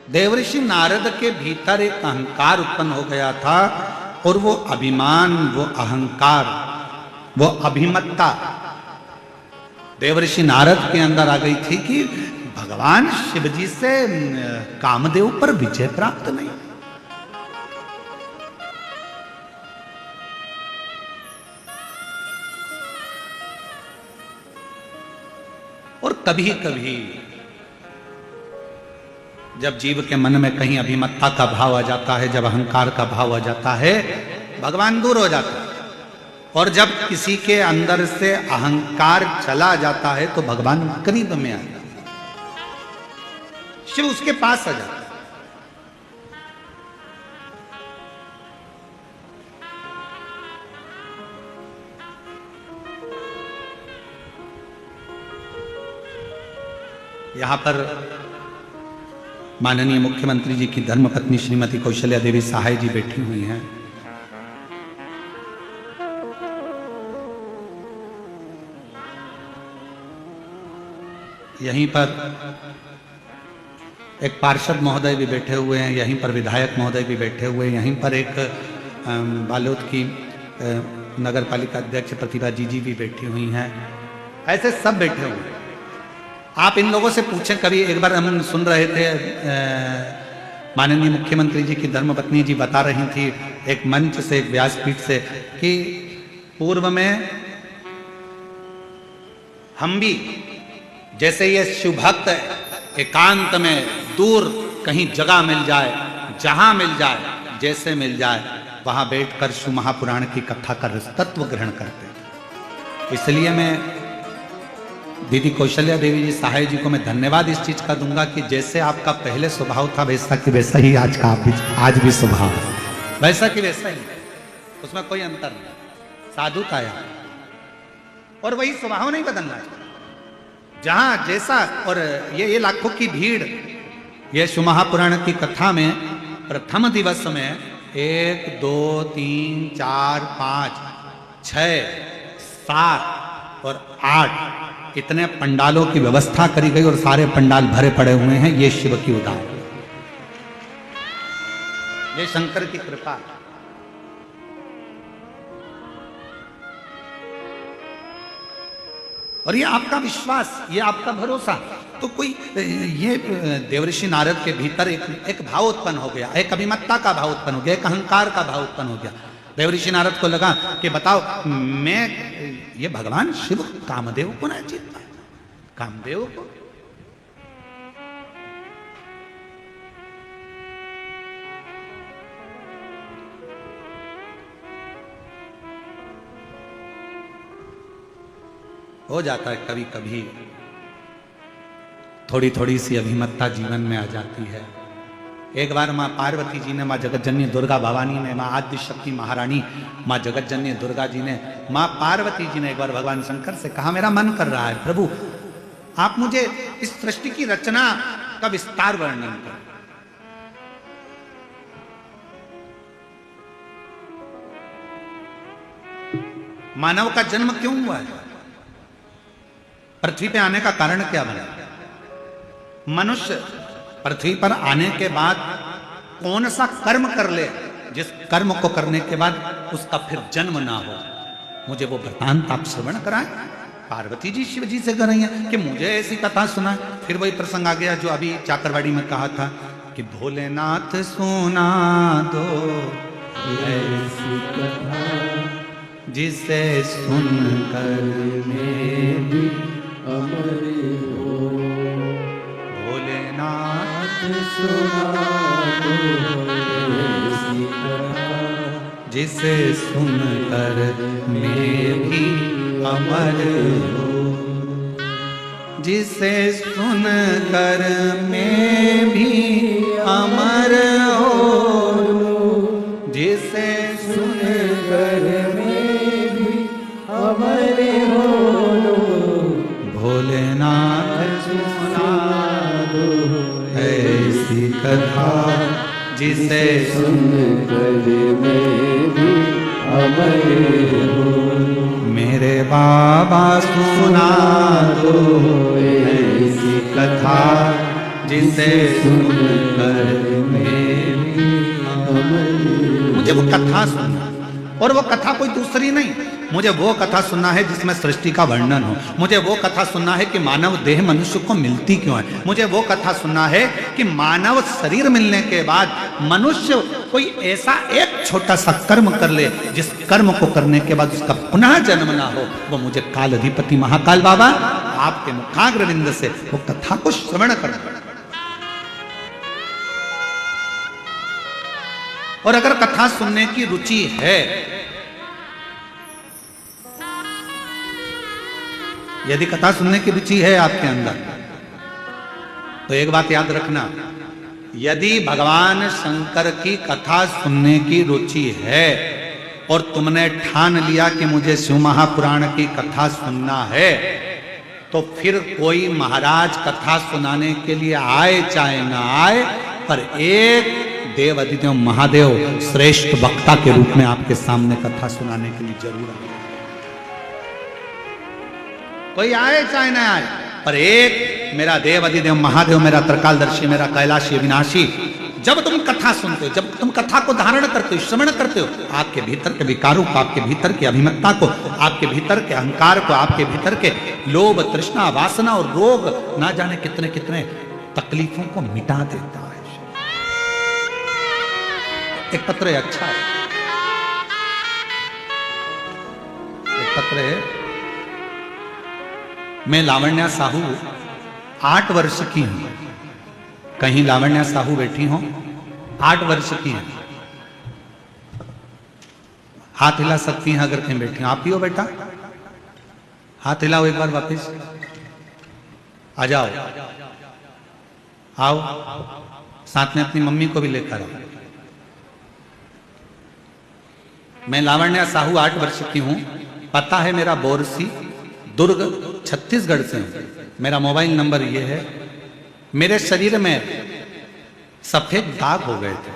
देवर्षि नारद के भीतर एक अहंकार उत्पन्न हो गया था, और वो अभिमान, वो अहंकार, वो अभिमत्ता देवर्षि नारद के अंदर आ गई थी कि भगवान शिव जी से कामदेव पर विजय प्राप्त नहीं। और कभी कभी जब जीव के मन में कहीं अभिमत्ता का भाव आ जाता है, जब अहंकार का भाव आ जाता है, भगवान दूर हो जाता है। और जब किसी के अंदर से अहंकार चला जाता है तो भगवान करीब में आ जाता है, शिव उसके पास आ जाता है। यहां पर माननीय मुख्यमंत्री जी की धर्मपत्नी श्रीमती कौशल्या देवी सहाय जी बैठी हुई हैं। यहीं पर एक पार्षद महोदय भी बैठे हुए हैं, यहीं पर विधायक महोदय भी बैठे हुए हैं, यहीं पर एक बालोद की नगर पालिका अध्यक्ष प्रतिभा जी भी बैठी हुई हैं। ऐसे सब बैठे हुए हैं। आप इन लोगों से पूछें, कभी एक बार हम सुन रहे थे, माननीय मुख्यमंत्री जी की धर्मपत्नी जी बता रही थी एक मंच से, एक व्यासपीठ से, कि पूर्व में हम भी जैसे ये शिव भक्त एकांत में दूर कहीं जगह मिल जाए, जहां मिल जाए, जैसे मिल जाए, वहां बैठकर शिव महापुराण की कथा का रसतत्व ग्रहण करते थे। इसलिए मैं दीदी कौशल्या देवी जी सहाय जी को मैं धन्यवाद इस चीज का दूंगा कि जैसे आपका पहले स्वभाव था वैसा कि वैसा ही आज का आज भी स्वभाव है, वैसा कि वैसा ही, उसमें कोई अंतर नहीं, साधुता है और वही स्वभाव नहीं बदलना चाहिए। जहां जैसा, और ये लाखों की भीड़, ये शिव महापुराण की कथा में प्रथम दिवस में 1 2 3 4 5 6 7 और 8 इतने पंडालों की व्यवस्था करी गई और सारे पंडाल भरे पड़े हुए हैं। ये शिव की उदार, ये शंकर की कृपा। और ये आपका विश्वास, ये आपका भरोसा। तो कोई ये देवर्षि नारद के भीतर एक भाव उत्पन्न हो गया, एक अभिमत्ता का भाव उत्पन्न हो गया, एक अहंकार का भाव उत्पन्न हो गया। देवर्षि नारद को लगा कि बताओ, मैं ये भगवान शिव कामदेव को ना जीतता, कामदेव को। हो जाता है कभी कभी, थोड़ी थोड़ी सी अभिमत्ता जीवन में आ जाती है। एक बार माँ पार्वती जी ने, माँ जगतजननी दुर्गा भवानी ने, माँ आदि शक्ति महारानी माँ जगतजननी दुर्गा जी ने, माँ पार्वती जी ने एक बार भगवान शंकर से कहा, मेरा मन कर रहा है प्रभु, आप मुझे इस सृष्टि की रचना का विस्तार वर्णन करें। मानव का जन्म क्यों हुआ है? पृथ्वी पे आने का कारण क्या बना? मनुष्य पृथ्वी पर आने के बाद कौन सा कर्म कर ले जिस कर्म को करने के बाद उसका फिर जन्म ना हो? मुझे वो वृतांत आप श्रवण कराएं। पार्वती जी शिव जी से कर रही हैं कि मुझे ऐसी कथा सुना। फिर वही प्रसंग आ गया जो अभी चाकरवाड़ी में कहा था कि भोलेनाथ सुना दो ऐसी कथा जिसे सुनकर मैं भी अमर हो। भोलेनाथ सुना दो ऐसी कथा जिसे सुनकर मैं भी अमर हो। जिसे सुनकर मैं भी अमर हो। जिसे सुनकर मैं भी अमर हो। भोलेनाथ सुना दो ऐसी कथा जिसे सुनकर मैं भी अमर हो। मेरे बाबा सुना दो ऐसी कथा जिसे सुनकर वो कथा सुनना, और वो कथा कोई दूसरी नहीं, मुझे वो कथा सुनना है जिसमें सृष्टि का वर्णन हो। मुझे वो कथा सुनना है कि मानव देह मनुष्य को मिलती क्यों है। मुझे वो कथा सुनना है कि मानव शरीर मिलने के बाद मनुष्य कोई ऐसा एक छोटा सा कर्म कर ले जिस कर्म को करने के बाद उसका पुनः जन्म ना हो। वो मुझे काल अधिपति महाकाल बाबा आपके मुखाग्रविंद से वो कथा को श्रवण करना। और अगर कथा सुनने की रुचि है, यदि कथा सुनने की रुचि है आपके अंदर, तो एक बात याद रखना, यदि भगवान शंकर की कथा सुनने की रुचि है और तुमने ठान लिया कि मुझे शिव महापुराण की कथा सुनना है, तो फिर कोई महाराज कथा सुनाने के लिए आए चाहे ना आए, पर एक देव अधिदेव महादेव श्रेष्ठ वक्ता के रूप में आपके सामने कथा सुनाने के लिए जरूर आए। कोई आए चाहे ना आए, पर एक मेरा देव अधिदेव महादेव, मेरा त्रिकालदर्शी, मेरा कैलाशी अविनाशी, जब तुम कथा सुनते हो, जब तुम कथा को धारण करते हो, श्रवण करते हो, आपके भीतर के विकारों को, आपके भीतर की अभिमत्ता को, आपके भीतर के अहंकार को, आपके भीतर के लोभ, तृष्णा, वासना और रोग, ना जाने कितने कितने तकलीफों को मिटा देता है। एक पत्र है, अच्छा है, एक पत्र है। मैं लावण्या साहू 8 वर्ष की हूं। कहीं लावण्या साहू बैठी हो, 8 वर्ष की हैं, हाथ हिला सकती हैं अगर कहीं बैठी हो। आप ही हो बेटा, हाथ हिलाओ एक बार, वापस आ जाओ, आओ, साथ में अपनी मम्मी को भी लेकर आओ। मैं लावण्या साहू 8 वर्ष की हूं। पता है मेरा बोरसी, दुर्ग, छत्तीसगढ़ से हूं। मेरा मोबाइल नंबर ये है। मेरे शरीर में सफेद दाग हो गए थे,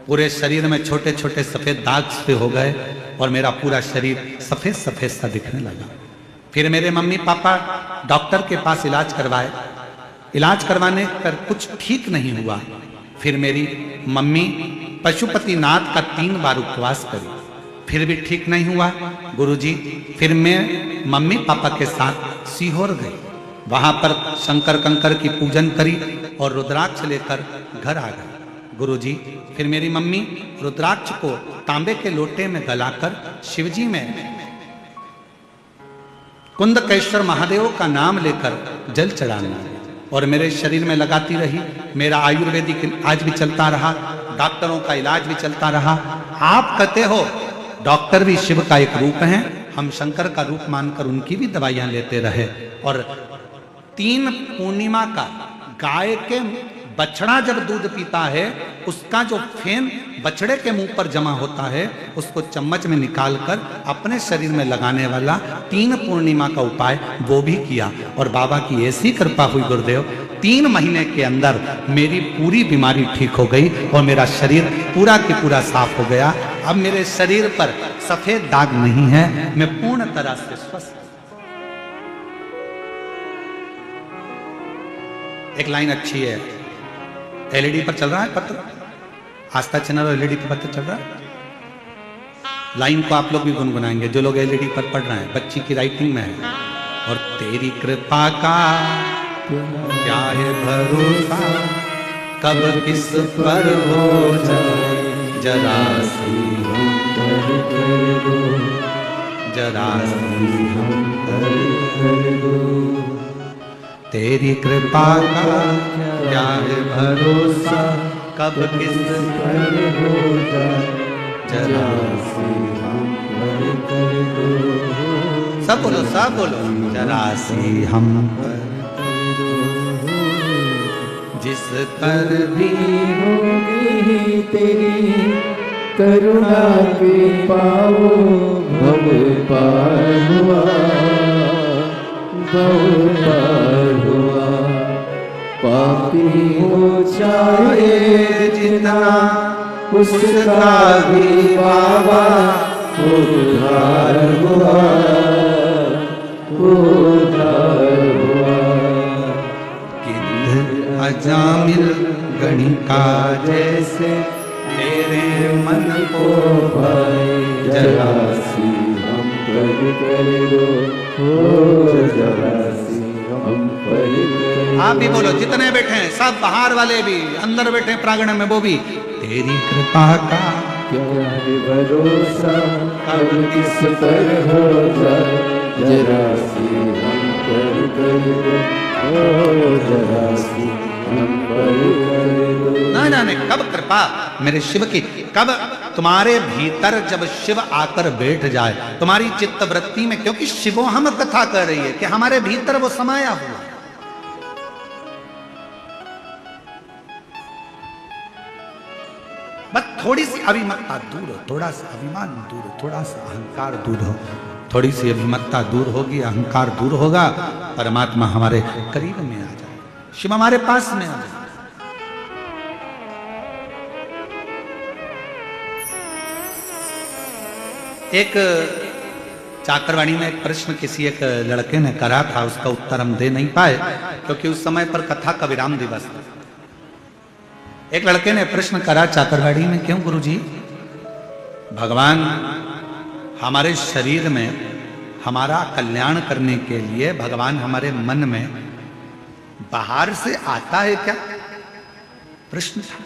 पूरे शरीर में छोटे छोटे सफेद दाग से हो गए और मेरा पूरा शरीर सफेद सफेद सा दिखने लगा। फिर मेरे मम्मी पापा डॉक्टर के पास इलाज करवाए, इलाज करवाने पर कुछ ठीक नहीं हुआ। फिर मेरी मम्मी पशुपतिनाथ का 3 बार उपवास करी, फिर भी ठीक नहीं हुआ गुरुजी। फिर मैं मम्मी पापा के साथ सीहोर गई, वहां पर शंकर कंकर की पूजन करी और रुद्राक्ष लेकर घर आ गए गुरुजी। फिर मेरी मम्मी रुद्राक्ष को तांबे के लोटे में गलाकर शिवजी में कुंदकेश्वर महादेव का नाम लेकर जल चढ़ाना और मेरे शरीर में लगाती रही। मेरा आयुर्वेदिक आज भी चलता रहा, डॉक्टरों का इलाज भी चलता रहा। आप कहते हो डॉक्टर भी शिव का एक रूप है, हम शंकर का रूप मानकर उनकी भी दवाइयां लेते रहे। और 3 पूर्णिमा का गाय के बछड़ा जब दूध पीता है, उसका जो फेन बछड़े के मुंह पर जमा होता है, उसको चम्मच में निकालकर अपने शरीर में लगाने वाला 3 पूर्णिमा का उपाय वो भी किया। और बाबा की ऐसी कृपा हुई गुरुदेव, 3 महीने के अंदर मेरी पूरी बीमारी ठीक हो गई और मेरा शरीर पूरा की पूरा साफ हो गया। अब मेरे शरीर पर सफेद दाग नहीं है, मैं पूर्ण तरह से स्वस्थ। एक लाइन अच्छी है, एलईडी पर चल रहा है पत्र, आस्था चैनल और एलईडी पर पत्र चल रहा है। लाइन को आप लोग भी गुनगुनाएंगे जो लोग एलईडी पर पढ़ रहे हैं, बच्ची की राइटिंग में है। और तेरी कृपा का क्या है भरोसा, कब किस पर हो जाए जरा सी हम कर दो, जरा सी हम कर दो। तेरी कृपा का क्या है भरोसा, कब किस पर हो जाए जरा सी हम कर दो। सब बोलो, सब बोलो, जरा सी हम जिस पर भी होगी तेरी करुणा के पाओ, भव पार हुआ, भव पार हुआ। पापी हो चाहे जितना, उसका भी बाबा उद्धार हुआ, उद्धार हुआ। अजामिल गणिका जैसे तेरे मन को भाई जरा सी हम पर कर दो, हो जरा सी हम पर कर दो। आप भी बोलो, जितने बैठे हैं सब, बाहर वाले भी, अंदर बैठे हैं प्रांगण में वो भी, तेरी कृपा का क्या है भरोसा अब किस पर हो जाए, जरा सी हम पर कर दो, हो जरा सी हम पर कर दो। ना जाने कब कृपा मेरे शिव की, कब तुम्हारे भीतर जब शिव आकर बैठ जाए तुम्हारी चित्त वृत्ति में, क्योंकि शिवो हम कथा कर रही है कि हमारे भीतर वो समाया हुआ। बस थोड़ी सी अभिमत्ता दूर हो, थोड़ा सा अभिमान दूर हो, थोड़ा सा अहंकार दूर हो, थोड़ी सी अभिमत्ता दूर होगी, अहंकार दूर होगा, परमात्मा हमारे करीब में आ जाए, शिव हमारे पास में आ जाए। एक चाकरवाणी में एक प्रश्न किसी एक लड़के ने करा था, उसका उत्तर हम दे नहीं पाए क्योंकि उस समय पर कथा का विराम दिवस था। एक लड़के ने प्रश्न करा चाकरवाड़ी में, क्यों गुरुजी भगवान हमारे शरीर में हमारा कल्याण करने के लिए भगवान हमारे मन में बाहर से आता है क्या? प्रश्न था।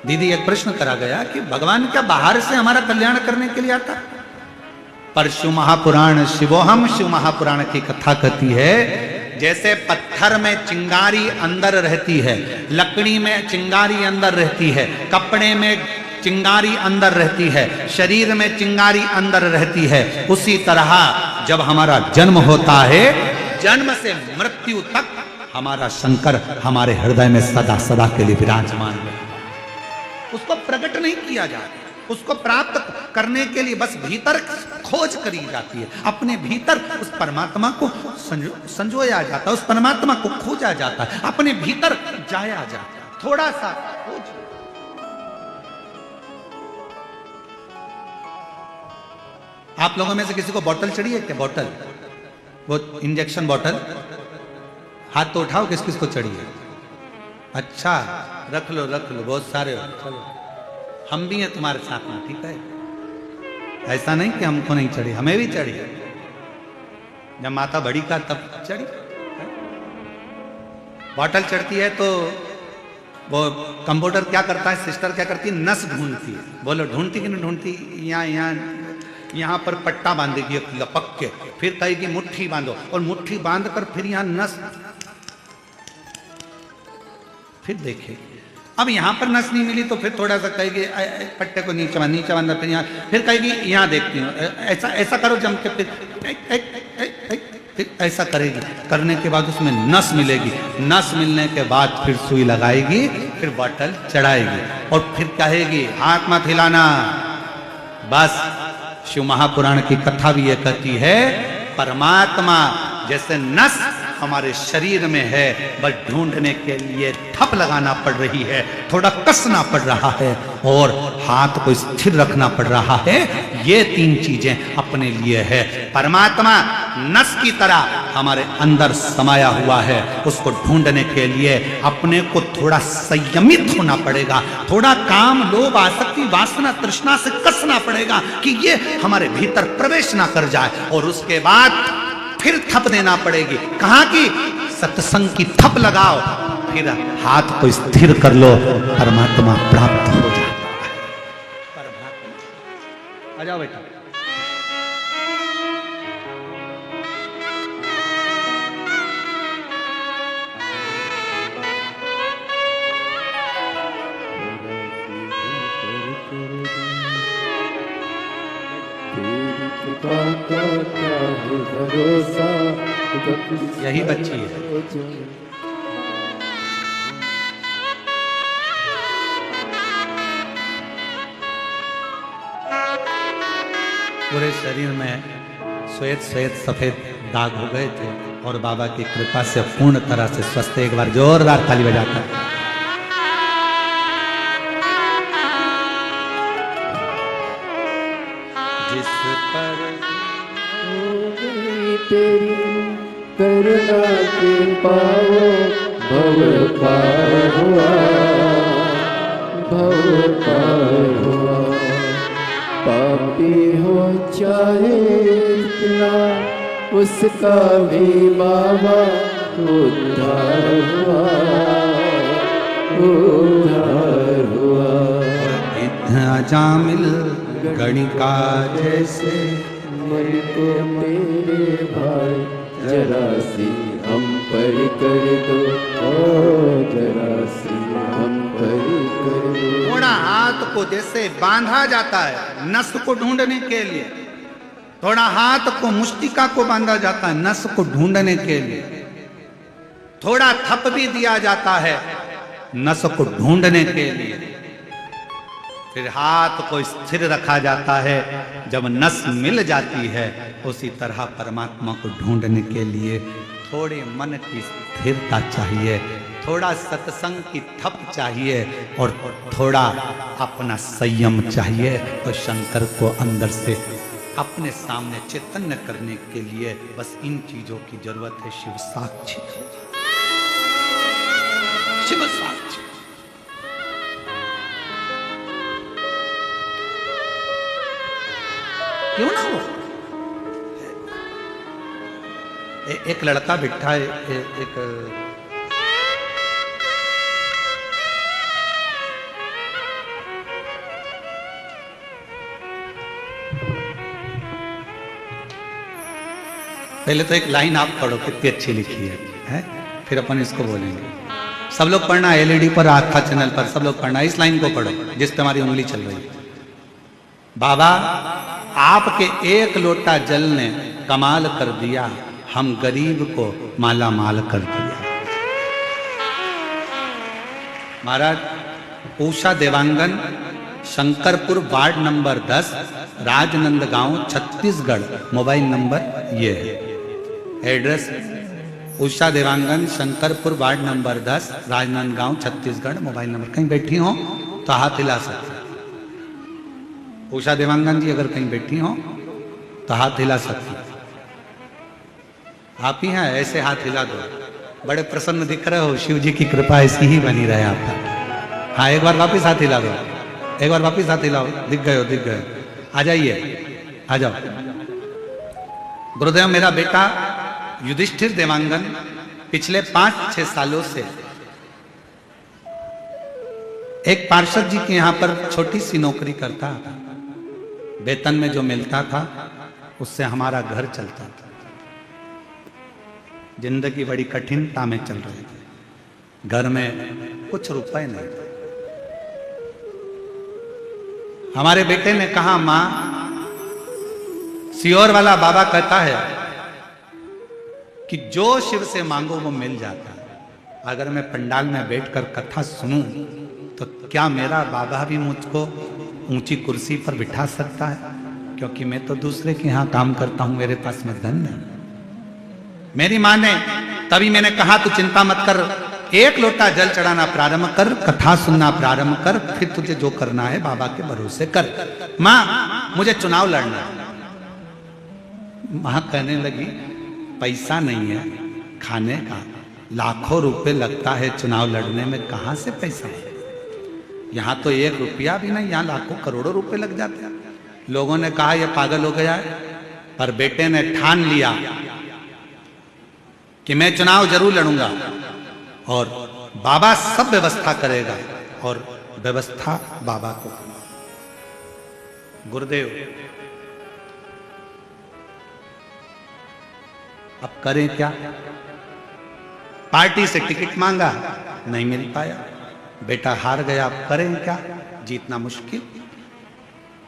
दीदी एक प्रश्न करा गया कि भगवान क्या बाहर से हमारा कल्याण करने के लिए आता? पर शिव महापुराण, शिवोहम शिव महापुराण की कथा कहती है, जैसे पत्थर में चिंगारी अंदर रहती है, लकड़ी में चिंगारी अंदर रहती है, कपड़े में चिंगारी अंदर रहती है, शरीर में चिंगारी अंदर रहती है, उसी तरह जब हमारा जन्म होता है, जन्म से मृत्यु तक हमारा शंकर हमारे हृदय में सदा सदा के लिए विराजमान है। उसको प्रकट नहीं किया जाता, उसको प्राप्त करने के लिए बस भीतर खोज करी जाती है, अपने भीतर उस परमात्मा को संजोया जाता है, उस परमात्मा को खोजा जाता है, अपने भीतर जाया जाता है, थोड़ा सा खोज। आप लोगों में से किसी को बोतल चढ़ी है क्या? बोतल, वो इंजेक्शन बोतल, हाथ तो उठाओ, किस किस को चढ़ी है? अच्छा, रख लो रख लो, बहुत सारे हो, चलो हम भी हैं तुम्हारे साथ में, ठीक है? ऐसा नहीं कि हमको नहीं चढ़ी, हमें भी चढ़ी। जब माता बड़ी का तब चढ़ी। बॉटल चढ़ती है तो वो कंप्यूटर क्या करता है, सिस्टर क्या करती है, नस ढूंढती है। बोलो ढूंढती कि नहीं ढूंढती? यहाँ पर पट्टा बांधेगी एक लपक के, फिर कहेगी मुट्ठी बांधो, और मुट्ठी बांध कर फिर यहाँ नस, फिर देखे अब यहाँ पर नस नहीं मिली तो फिर थोड़ा सा कहेगी पट्टे को नीचे बांधा, फिर यहाँ, फिर कहेगी यहाँ देखती हूँ, ऐसा ऐसा करो जम के, फिर ऐसा करेगी, करने के बाद उसमें नस मिलेगी, नस मिलने के बाद फिर सुई लगाएगी, फिर बॉटल चढ़ाएगी, और फिर कहेगी हाथ मत हिलाना। बस शिव महापुराण की कथा भी ये कहती है, परमात्मा जैसे नस हमारे शरीर में है, बस ढूंढने के लिए ठप लगाना पड़ रही है, थोड़ा कसना पड़ रहा है, और हाथ को स्थिर रखना पड़ रहा है। ये तीन चीजें अपने लिए है। परमात्मा नस की तरह हमारे अंदर समाया हुआ है, उसको ढूंढने के लिए अपने को थोड़ा संयमित होना पड़ेगा, थोड़ा काम, लोभ, आसक्ति, वासना, तृष्णा से कसना पड़ेगा कि ये हमारे भीतर प्रवेश ना कर जाए, और उसके बाद फिर थप देना पड़ेगी। कहाँ की? सत्संग की थप लगाओ, फिर हाथ को स्थिर कर लो, परमात्मा प्राप्त हो जाता है। परमात्मा आ जाओ बेटा। यही बच्ची है। पूरे शरीर में श्वेत श्वेत सफेद दाग हो गए थे, और बाबा की कृपा से पूर्ण तरह से स्वस्थ। एक बार जोरदार ताली बजाकर जिस पर तेरी करुणा के पाओ भव पार हुआ। पार हुआ। पापी हो चाहे कितना, उसका भी बाबा उद्धार हुआ, उद्धार हुआ। अजामिल गणिका जैसे मन को मेरे भाई जरा सी हम पर कर दो, ओ जरा सी हम पर कर दो। थोड़ा हाथ को जैसे बांधा जाता है नस को ढूंढने के लिए, थोड़ा हाथ को मुष्टिका को बांधा जाता है नस को ढूंढने के लिए, थोड़ा थप भी दिया जाता है नस को ढूंढने के लिए, फिर हाथ को स्थिर रखा जाता है जब नस मिल जाती है। उसी तरह परमात्मा को ढूंढने के लिए थोड़े मन की स्थिरता चाहिए, थोड़ा सत्संग की थप चाहिए और थोड़ा अपना संयम चाहिए। तो शंकर को अंदर से अपने सामने चैतन्य करने के लिए बस इन चीजों की जरूरत है। शिव साक्षी, शिव साक्षी। क्यों ना हो? एक लड़का बिठा है, एक पहले तो एक लाइन आप पढ़ो, कितनी अच्छी लिखी है? फिर अपन इसको बोलेंगे। सब लोग पढ़ना, एलईडी पर, आस्था चैनल पर सब लोग पढ़ना। इस लाइन को पढ़ो जिस पे हमारी उंगली चल रही है। बाबा आपके एक लोटा जल ने कमाल कर दिया, हम गरीब को माला माल कर दिया। महाराज Usha Dewangan, Shankarpur ward number 10, Rajnandgaon, Chhattisgarh. Mobile number ये है, address Usha Dewangan, Shankarpur ward number 10, Rajnandgaon, Chhattisgarh. Mobile number, कहीं बैठी हो तो हाथ हिला सकते। उषा देवांगन जी अगर कहीं बैठी हो तो हाथ हिला सकती। आप ही हैं, ऐसे हाथ हिला दो। बड़े प्रसन्न दिख रहे हो, शिव जी की कृपा ऐसी ही बनी रहे आप पर। हाँ, एक बार वापिस हाथ हिला दो, एक बार वापिस हाथ हिलाओ। दिख गए हो, दिख गए। आ जाइए, आ जाओ। गुरुदेव, मेरा बेटा युधिष्ठिर देवांगन पिछले 5-6 सालों से एक पार्षद जी के यहाँ पर छोटी सी नौकरी करता था। वेतन में जो मिलता था उससे हमारा घर चलता था। जिंदगी बड़ी कठिनता में चल रही थी, घर में कुछ रुपए नहीं थे। हमारे बेटे ने कहा, मां, सियोर वाला बाबा कहता है कि जो शिव से मांगो वो मिल जाता है। अगर मैं पंडाल में बैठकर कथा सुनूं तो क्या मेरा बाबा भी मुझको ऊंची कुर्सी पर बिठा सकता है? क्योंकि मैं तो दूसरे के यहाँ काम करता हूं, मेरे पास में धन नहीं। मेरी मां ने, तभी मैंने कहा तू चिंता मत कर, एक लोटा जल चढ़ाना प्रारंभ कर, कथा सुनना प्रारंभ कर, फिर तुझे जो करना है बाबा के भरोसे कर। मां, मुझे चुनाव लड़ना है। मां कहने लगी, पैसा नहीं है खाने का, लाखों रुपए लगता है चुनाव लड़ने में, कहां से पैसा है? यहां तो 1 रुपया भी नहीं, यहां लाखों करोड़ों रुपए लग जाते हैं। लोगों ने कहा यह पागल हो गया है, पर बेटे ने ठान लिया कि मैं चुनाव जरूर लड़ूंगा और बाबा सब व्यवस्था करेगा, और व्यवस्था बाबा को। गुरुदेव, अब करें क्या? पार्टी से टिकट मांगा, नहीं मिल पाया। बेटा हार गया, अब करें क्या? जीतना मुश्किल।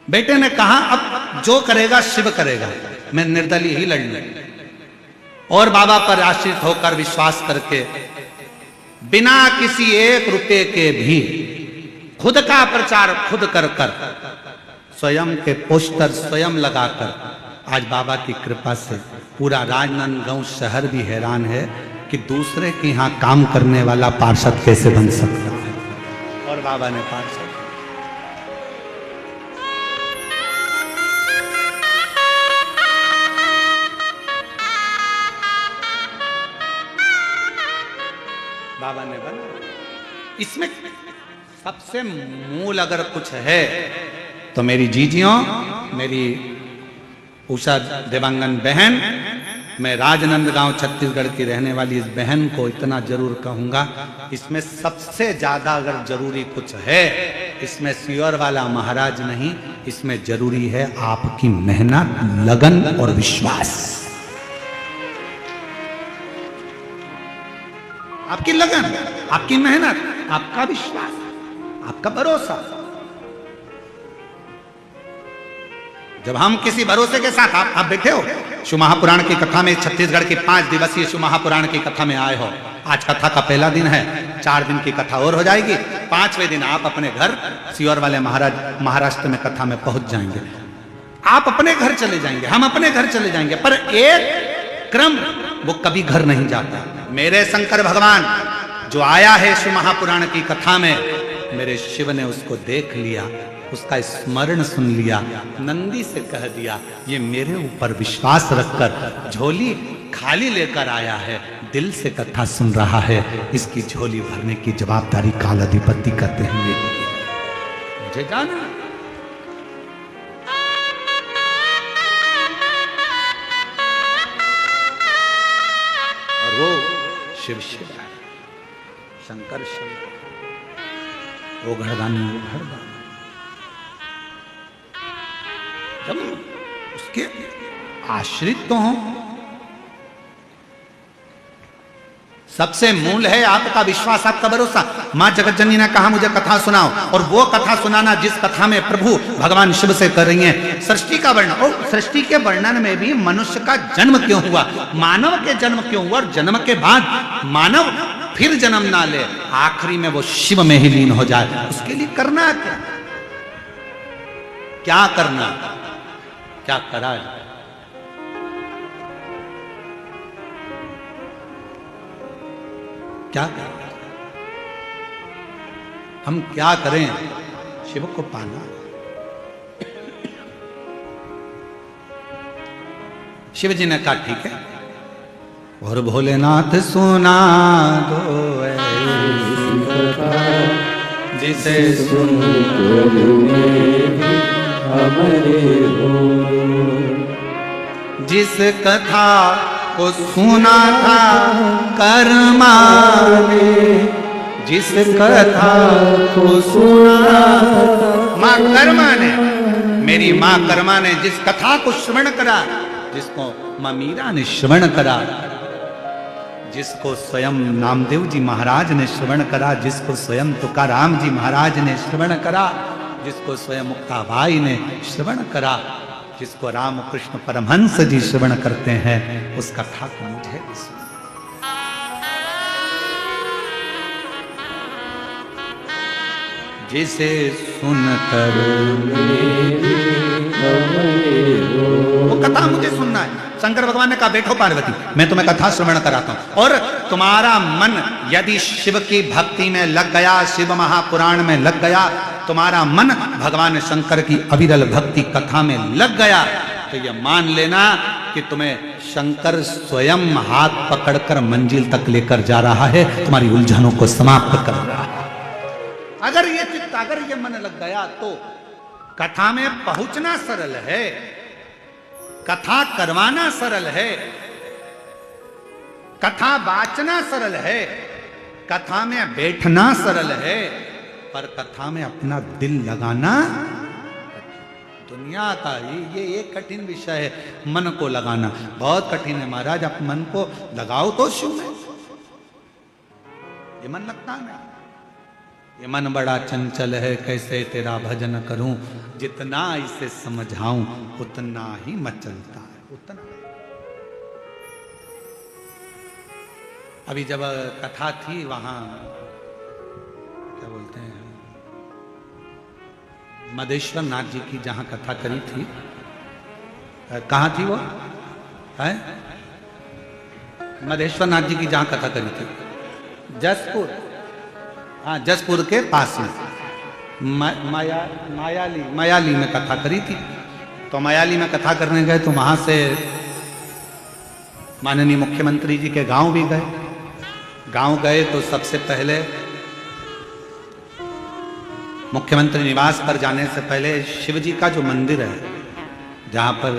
बेटे ने कहा, अब जो करेगा शिव करेगा, मैं निर्दलीय ही लड़ने। और बाबा पर आश्रित होकर, विश्वास करके, बिना किसी 1 रुपए के भी खुद का प्रचार खुद कर कर, स्वयं के पोस्टर स्वयं लगाकर, आज बाबा की कृपा से पूरा राजनांदगांव शहर भी हैरान है कि दूसरे के यहाँ काम करने वाला पार्षद कैसे बन सकता है। और बाबा ने पार्षद। बाबा ने बना। इसमें सबसे मूल अगर कुछ है तो मेरी जीजियों, मेरी उषा देवांगन बहन, मैं राजनंदगांव छत्तीसगढ़ की रहने वाली इस बहन को इतना जरूर कहूंगा, इसमें सबसे ज्यादा अगर जरूरी कुछ है, इसमें सियोर वाला महाराज नहीं, इसमें जरूरी है आपकी मेहनत, लगन और विश्वास। आपकी लगन, आपकी मेहनत, आपका विश्वास, आपका भरोसा। जब हम किसी भरोसे के साथ आप बैठे हो, शिव महापुराण की कथा में, छत्तीसगढ़ की 5 दिवसीय शिव महापुराण की कथा में आए हो। आज कथा का पहला दिन है, 4 दिन की कथा और हो जाएगी। 5वें दिन आप अपने घर, सियोर वाले महाराज महाराष्ट्र में कथा में पहुंच जाएंगे। आप अपने घर चले जाएंगे, हम अपने घर चले जाएंगे, पर एक क्रम वो कभी घर नहीं जाता। मेरे शंकर भगवान जो आया है शिव महापुराण की कथा में, मेरे शिव ने उसको देख लिया, उसका स्मरण सुन लिया, नंदी से कह दिया ये मेरे ऊपर विश्वास रखकर झोली खाली लेकर आया है, दिल से कथा सुन रहा है, इसकी झोली भरने की जवाबदारी काल अधिपति करते हैं मुझे जाना। और वो शिव शिव है, शंकर शंकर, वो घरदानी वो घरदानी। जब उसके आश्रित तो हों, सबसे मूल है आपका विश्वास, आपका भरोसा। मां जगत जननी ने कहा मुझे कथा सुनाओ, और वो कथा सुनाना जिस कथा में प्रभु भगवान शिव से कर रही हैं, सृष्टि का वर्णन। और सृष्टि के वर्णन में भी मनुष्य का जन्म क्यों हुआ, मानव के जन्म क्यों हुआ, और जन्म के बाद मानव फिर जन्म ना ले, आखिरी में वो शिव में ही लीन हो जाए, उसके लिए करना क्या, क्या करना, क्या करा है? क्या करें हम, क्या करें शिव को पाना। शिव जी ने कहा ठीक है, और भोलेनाथ सुना दो जिसे सुन जिस कथा को सुना था कर्मा ने, जिस कथा को सुना माँ कर्मा ने, मेरी माँ कर्मा ने जिस कथा को श्रवण करा, जिसको माँ मीरा ने श्रवण करा, जिसको स्वयं नामदेव जी महाराज ने श्रवण करा, जिसको स्वयं तुकाराम जी महाराज ने श्रवण करा, जिसको स्वयं मुक्ताबाई ने श्रवण करा, जिसको रामकृष्ण परमहंस जी श्रवण करते हैं, उस कथा को मुझे भी सुना। जिसे सुनकर वो कथा मुझे सुनना है। शंकर भगवान ने कहा बैठो पार्वती, मैं तुम्हें कथा श्रवण कराता हूं, और तुम्हारा मन यदि शिव की भक्ति में लग गया, शिव महापुराण में लग गया, तुम्हारा मन भगवान शंकर की अविरल भक्ति कथा में लग गया, तो ये मान लेना कि तुम्हें शंकर स्वयं हाथ पकड़कर मंजिल तक लेकर जा रहा है, तुम्हारी उलझनों को समाप्त कर रहा है। अगर ये चित्त, अगर ये मन लग गया तो कथा में पहुंचना सरल है, कथा करवाना सरल है, कथा बांचना सरल है, कथा में बैठना सरल है, पर कथा में अपना दिल लगाना दुनिया का ये एक कठिन विषय है। मन को लगाना बहुत कठिन है महाराज, आप मन को लगाओ तो शिव में, ये मन लगता नहीं। ये मन बड़ा चंचल है, कैसे तेरा भजन करूं, जितना इसे समझाऊं उतना ही मचलता है, उतना। अभी जब कथा थी वहां क्या बोलते हैं, मदेश्वर नाथ जी की जहां कथा करी थी, कहां थी वो है, मदेश्वर नाथ जी की जहां कथा करी थी, जसपुर, हाँ जसपुर के पास में मायाली में कथा करी थी। तो मायाली में कथा करने गए तो वहां से माननीय मुख्यमंत्री जी के गांव भी गए। गांव गए तो सबसे पहले मुख्यमंत्री निवास पर जाने से पहले शिव जी का जो मंदिर है, जहाँ पर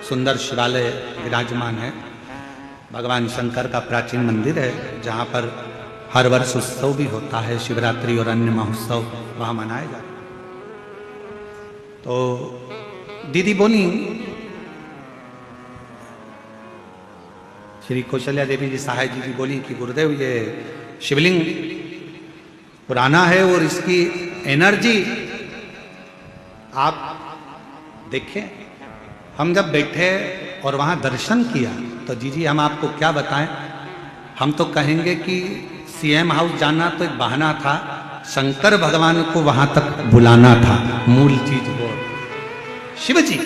सुंदर शिवालय विराजमान है, भगवान शंकर का प्राचीन मंदिर है, जहाँ पर हर वर्ष उत्सव भी होता है, शिवरात्रि और अन्य महोत्सव वहाँ मनाए जाते हैं। तो दीदी बोली, श्री कौशल्या देवी जी सहाय जी बोली कि गुरुदेव ये शिवलिंग पुराना है और इसकी एनर्जी आप देखें। हम जब बैठे और वहाँ दर्शन किया तो जी हम आपको क्या बताएं, हम तो कहेंगे कि सीएम हाउस जाना तो एक बहाना था, शंकर भगवान को वहां तक बुलाना था। मूल चीज वो शिव जी,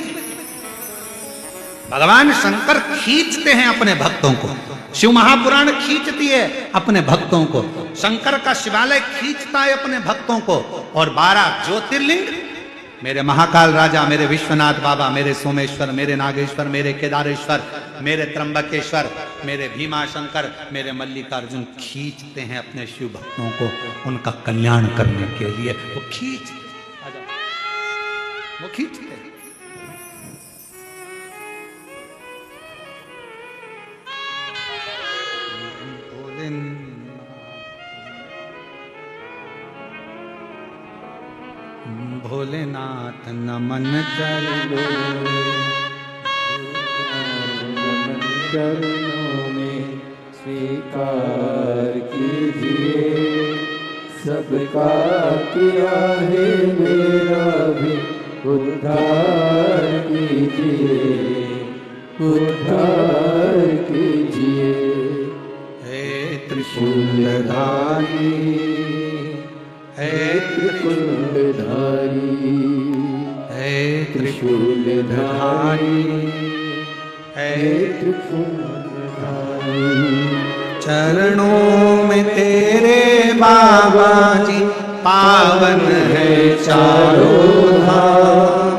भगवान शंकर खींचते हैं अपने भक्तों को, शिव महापुराण खींचती है अपने भक्तों को, शंकर का शिवालय खींचता है अपने भक्तों को, और 12 ज्योतिर्लिंग, मेरे महाकाल राजा, मेरे विश्वनाथ बाबा, मेरे सोमेश्वर, मेरे नागेश्वर, मेरे केदारेश्वर, मेरे त्र्यंबकेश्वर, मेरे भीमा शंकर, मेरे मल्लिकार्जुन खींचते हैं अपने शिव भक्तों को उनका कल्याण करने के लिए। वो खींचते हैं। भोलेनाथ नमन चलो, चरणों में स्वीकार कीजिए, सबका किया है मेरा भी उद्धार कीजिए, उद्धार कीजिए। हे त्रिशूलधारी, हे त्रिशूलधारी, हे त्रिशूलधारी, हे त्रिशूलधारी। चरणों में तेरे बाबा जी पावन है चारों धाम,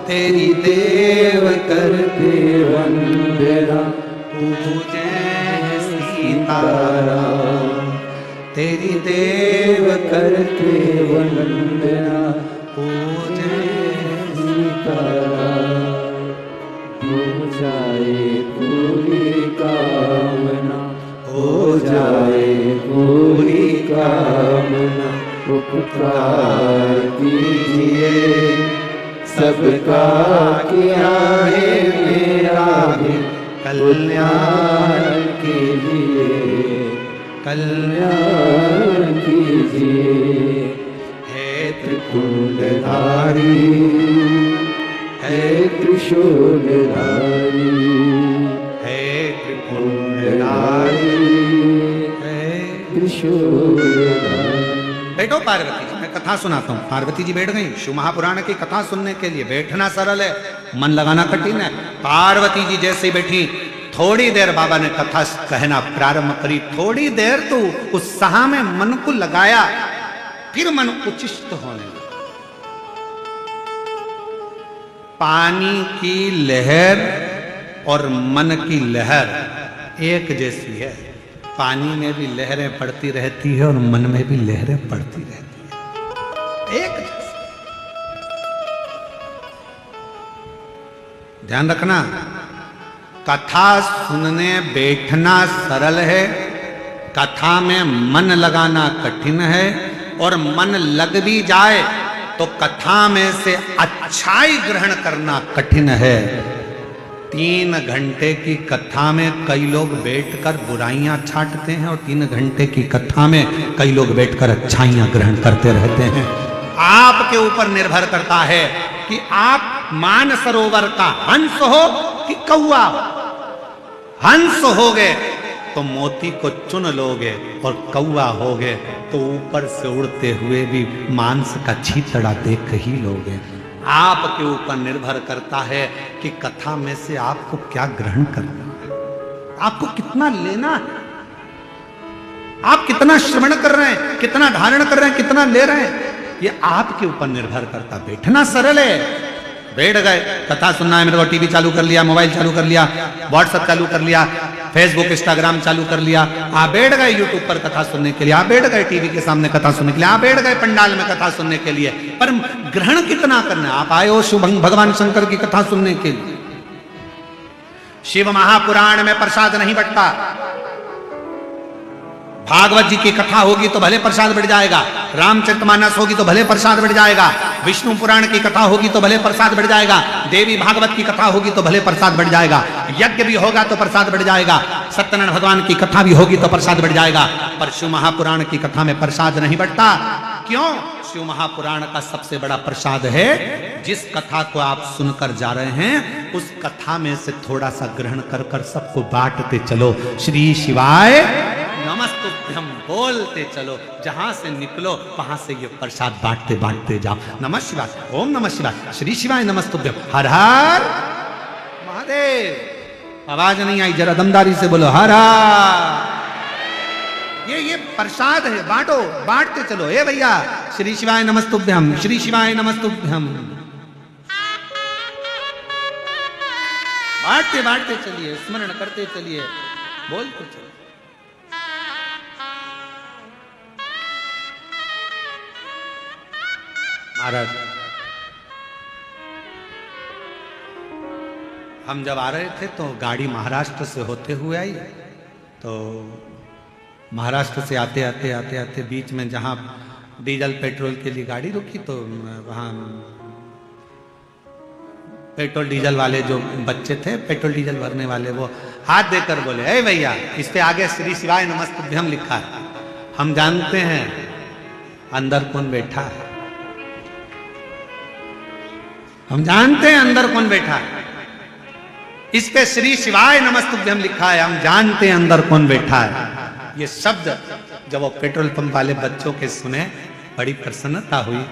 तेरी देव करते वंदना पूजे सीताराम, तेरी देव करके वंदना पूजे सीताराम। हो जाए पूरी कामना, हो जाए पूरी कामना, उपकार कीजिए, सबका किया है मेरा भी कल्याण कीजिए, कल्याण कीजिए। हे त्रिशूलधारी, हे त्रिशूलधारी, हे त्रिशूलधारी, हे त्रिशूलधारी। बैठो पार्वती जी, मैं कथा सुनाता हूँ। पार्वती जी बैठ गई। शिव महापुराण की कथा सुनने के लिए बैठना सरल है, मन लगाना कठिन है। पार्वती जी जैसे ही बैठी, थोड़ी देर बाबा ने कथा कहना प्रारंभ करी। थोड़ी देर तो उत्साह में मन को लगाया, फिर मन उचिष्ट होने लगा। पानी की लहर और मन की लहर एक जैसी है। पानी में भी लहरें पड़ती रहती है और मन में भी लहरें पड़ती रहती है, एक जैसी। ध्यान रखना, कथा सुनने बैठना सरल है, कथा में मन लगाना कठिन है, और मन लग भी जाए तो कथा में से अच्छाई ग्रहण करना कठिन है। 3 घंटे की कथा में कई लोग बैठकर बुराइयां छांटते हैं, और 3 घंटे की कथा में कई लोग बैठकर अच्छाइयां ग्रहण करते रहते हैं। आपके ऊपर निर्भर करता है कि आप मानसरोवर का हंस हो कि कौवा हो। हंस हो गए तो मोती को चुन लोगे, और कौवा हो गए तो ऊपर से उड़ते हुए भी मांस का छींतड़ा देख ही लोगे। आपके ऊपर निर्भर करता है कि कथा में से आपको क्या ग्रहण करना है, आपको कितना लेना है, आप कितना श्रवण कर रहे हैं, कितना धारण कर रहे हैं, कितना ले रहे हैं, ये आपके ऊपर निर्भर करता। बैठना सरल है, बैठ गए, कथा सुनना है मेरे को, टीवी चालू कर लिया, मोबाइल चालू कर लिया, व्हाट्सएप चालू कर लिया, फेसबुक इंस्टाग्राम चालू कर लिया, आप बैठ गए यूट्यूब पर कथा सुनने के लिए, आप बैठ गए टीवी के सामने कथा सुनने के लिए, आप बैठ गए पंडाल में कथा सुनने के लिए, पर ग्रहण कितना करना है? आप आए हो शिव भगवान शंकर की कथा सुनने के लिए। शिव महापुराण में प्रसाद नहीं बंटता। भागवत जी की कथा होगी तो भले प्रसाद बढ़ जाएगा, रामचरितमानस होगी तो भले प्रसाद बढ़ जाएगा, विष्णु पुराण की कथा होगी तो भले प्रसाद बढ़ जाएगा, देवी भागवत की कथा होगी तो भले प्रसाद बढ़ जाएगा, यज्ञ भी होगा तो प्रसाद बढ़ जाएगा, सत्यनारायण भगवान की कथा भी होगी तो प्रसाद बढ़ जाएगा, पर शिव महापुराण की कथा में प्रसाद नहीं बढ़ता। क्यों? शिव महापुराण का सबसे बड़ा प्रसाद है, जिस कथा को आप सुनकर जा रहे हैं उस कथा में से थोड़ा सा ग्रहण कर कर सबको बांटते चलो। श्री शिवाय नमस्तुभ्यम बोलते चलो, जहां से निकलो वहां से ये प्रसाद बांटते बांटते जाओ। नमः शिवाय, ओम नमः शिवाय, श्री शिवाय नमस्तुभ्यम, हर हर महादेव। आवाज नहीं आई, जरा दमदारी से बोलो हर हर। ये प्रसाद है, बांटो, बांटते चलो। ए भैया, श्री शिवाय नमस्तुभ्यम, श्री शिवाय नमस्तुभ्यम, बांटते बांटते चलिए, स्मरण करते चलिए, बोलते चलिए। महाराज, हम जब आ रहे थे तो गाड़ी महाराष्ट्र से होते हुए आई, तो महाराष्ट्र से आते आते आते आते बीच में जहाँ डीजल पेट्रोल के लिए गाड़ी रुकी तो वहाँ पेट्रोल डीजल वाले जो बच्चे थे, पेट्रोल डीजल भरने वाले, वो हाथ देकर बोले, ए भैया, इस पे आगे श्री शिवाय नमस्तुभ्यम लिखा है, हम जानते हैं अंदर कौन बैठा है, हम जानते हैं अंदर कौन बैठा है। इस पे श्री शिवाय नमस्तुभ्यम लिखा है, हम जानते हैं अंदर कौन बैठा है। ये शब्द जब वो पेट्रोल पंप वाले बच्चों के सुने, बड़ी प्रसन्नता हुई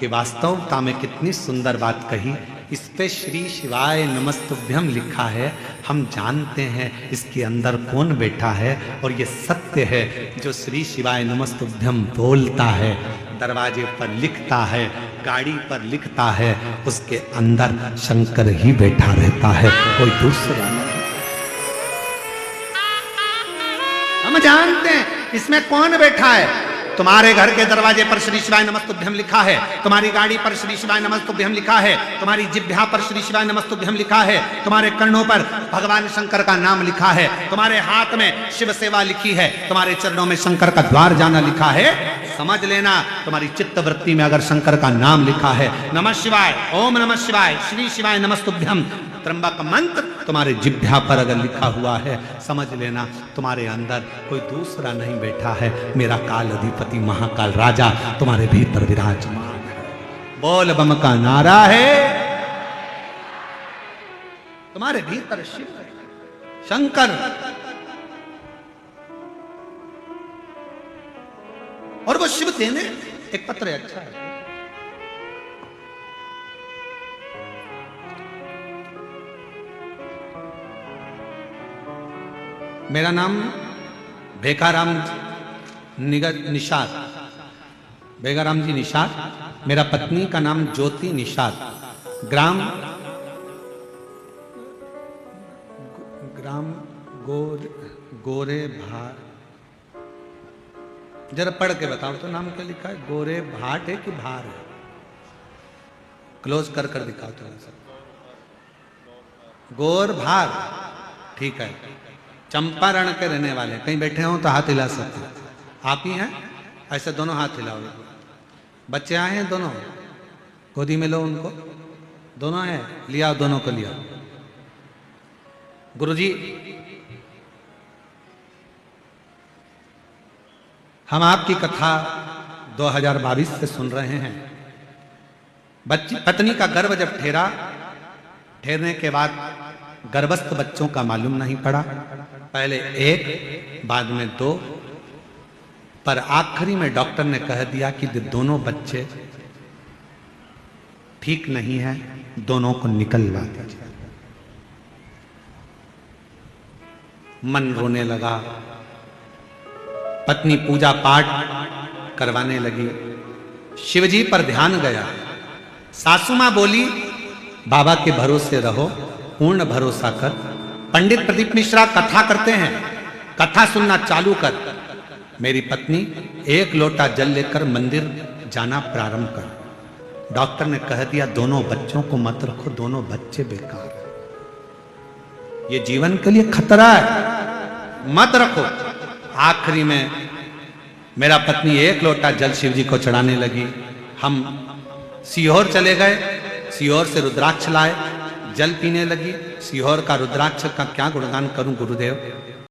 कि वास्तवता में कितनी सुंदर बात कही। इस पे श्री शिवाय नमस्तुभ्यम लिखा है, हम जानते हैं इसके अंदर कौन बैठा है, और ये सत्य है। जो श्री शिवाय नमस्तुभ्यम बोलता है, दरवाजे पर लिखता है, गाड़ी पर लिखता है, उसके अंदर शंकर ही बैठा रहता है, कोई दूसरा नहीं। हम जानते हैं इसमें कौन बैठा है। तुम्हारे घर के दरवाजे पर श्री शिवाय नमस्तुभ्यम लिखा है, तुम्हारी गाड़ी पर श्री शिवाय नमस्तुभ्यम लिखा है, तुम्हारी जिह्वा पर श्री शिवाय नमस्तुभ्यम लिखा है, तुम्हारे कर्णों पर भगवान शंकर का नाम लिखा है, तुम्हारे हाथ में शिव सेवा लिखी है, तुम्हारे चरणों में शंकर का द्वार जाना लिखा है। समझ लेना, तुम्हारी चित्त वृत्ति में अगर शंकर का नाम लिखा है, नमः शिवाय, ओम नमः शिवाय, श्री शिवाय नमस्तुभ्यम, त्र्यंबक मंत्र तुम्हारे जिह्वा पर अगर लिखा हुआ है, समझ लेना तुम्हारे अंदर कोई दूसरा नहीं बैठा है, मेरा काल अधिपति महाकाल राजा तुम्हारे भीतर विराजमान है। बोल बम का नारा है, तुम्हारे भीतर शिव शंकर, और वो शिव देने एक पत्र अच्छा है। मेरा नाम भेकाराम निषाद, भेकाराम जी निषाद, मेरा पत्नी का नाम ज्योति निषाद, ग्राम गोरे भाट, जरा पढ़ के बताओ तो नाम क्या लिखा है, गोरे भाट है कि भार है, क्लोज कर कर दिखाओ थोड़ा सा, गोर भार, ठीक है। चंपारण के रहने वाले, कहीं बैठे हो तो हाथ हिला सकते, आप ही हैं, ऐसे दोनों हाथ हिलाओगे। बच्चे आए हैं दोनों, गोदी में लो उनको, दोनों हैं, लिया दोनों को लिया। गुरुजी, हम आपकी कथा 2022 से सुन रहे हैं। पत्नी का गर्भ जब ठहरने के बाद गर्भस्थ बच्चों का मालूम नहीं पड़ा, पहले एक, बाद में 2, पर आखिरी में डॉक्टर ने कह दिया कि दोनों बच्चे ठीक नहीं है, दोनों को निकलवा दीजिए। मन रोने लगा, पत्नी पूजा पाठ करवाने लगी, शिवजी पर ध्यान गया। सासू मां बोली, बाबा के भरोसे रहो, पूर्ण भरोसा कर। पंडित प्रदीप मिश्रा कथा करते हैं, कथा सुनना चालू कर। मेरी पत्नी एक लोटा जल लेकर मंदिर जाना प्रारंभ कर। डॉक्टर ने कह दिया दोनों बच्चों को मत रखो, दोनों बच्चे बेकार है, ये जीवन के लिए खतरा है, मत रखो। आखिरी में मेरा पत्नी एक लोटा जल शिव जी को चढ़ाने लगी। हम सीहोर चले गए, सीहोर से रुद्राक्ष लाए, जल पीने लगी। सीहोर का रुद्राक्ष का क्या गुणगान करूं गुरुदेव।